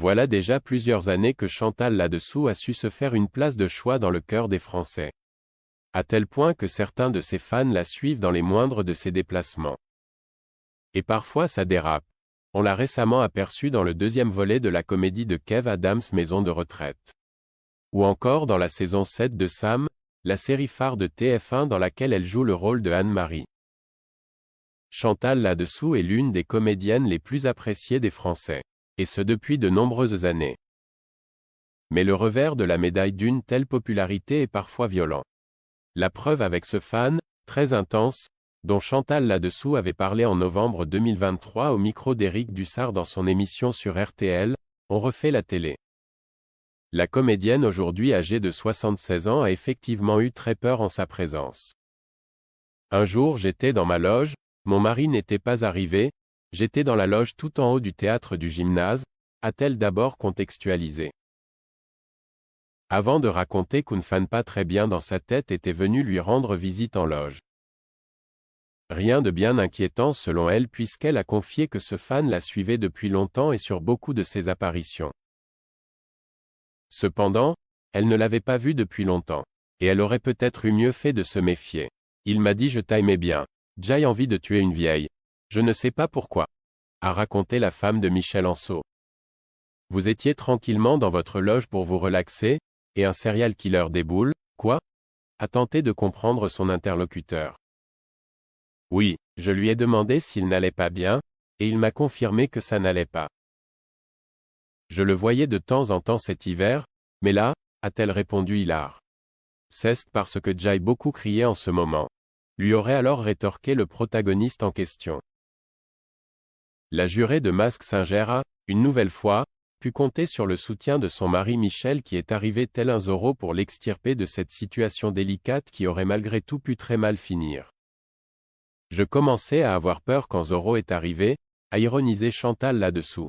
Voilà déjà plusieurs années que Chantal là-dessous a su se faire une place de choix dans le cœur des Français. À tel point que certains de ses fans la suivent dans les moindres de ses déplacements. Et parfois ça dérape. On l'a récemment aperçue dans le deuxième volet de la comédie de Kev Adams Maison de retraite. Ou encore dans la saison 7 de Sam, la série phare de TF1 dans laquelle elle joue le rôle de Anne-Marie. Chantal là-dessous est l'une des comédiennes les plus appréciées des Français. Et ce depuis de nombreuses années. Mais le revers de la médaille d'une telle popularité est parfois violent. La preuve avec ce fan, très intense, dont Chantal là-dessous avait parlé en novembre 2023 au micro d'Éric Dussard dans son émission sur RTL, On refait la télé. La comédienne aujourd'hui âgée de 76 ans a effectivement eu très peur en sa présence. Un jour j'étais dans ma loge, mon mari n'était pas arrivé, j'étais dans la loge tout en haut du théâtre du gymnase, a-t-elle d'abord contextualisé. Avant de raconter qu'une fan pas très bien dans sa tête était venue lui rendre visite en loge. Rien de bien inquiétant selon elle puisqu'elle a confié que ce fan la suivait depuis longtemps et sur beaucoup de ses apparitions. Cependant, elle ne l'avait pas vu depuis longtemps, et elle aurait peut-être eu mieux fait de se méfier. Il m'a dit je t'aimais bien. J'ai envie de tuer une vieille. Je ne sais pas pourquoi, a raconté la femme de Michel Anceau. Vous étiez tranquillement dans votre loge pour vous relaxer, et un serial killer déboule, quoi? A tenté de comprendre son interlocuteur. Oui, je lui ai demandé s'il n'allait pas bien, et il m'a confirmé que ça n'allait pas. Je le voyais de temps en temps cet hiver, mais là, a-t-elle répondu hilar. C'est parce que Jay beaucoup crié en ce moment. Lui aurait alors rétorqué le protagoniste en question. La jurée de Mask Singer a, une nouvelle fois, pu compter sur le soutien de son mari Michel qui est arrivé tel un Zorro pour l'extirper de cette situation délicate qui aurait malgré tout pu très mal finir. Je commençais à avoir peur quand Zorro est arrivé, a ironisé Chantal là-dessous.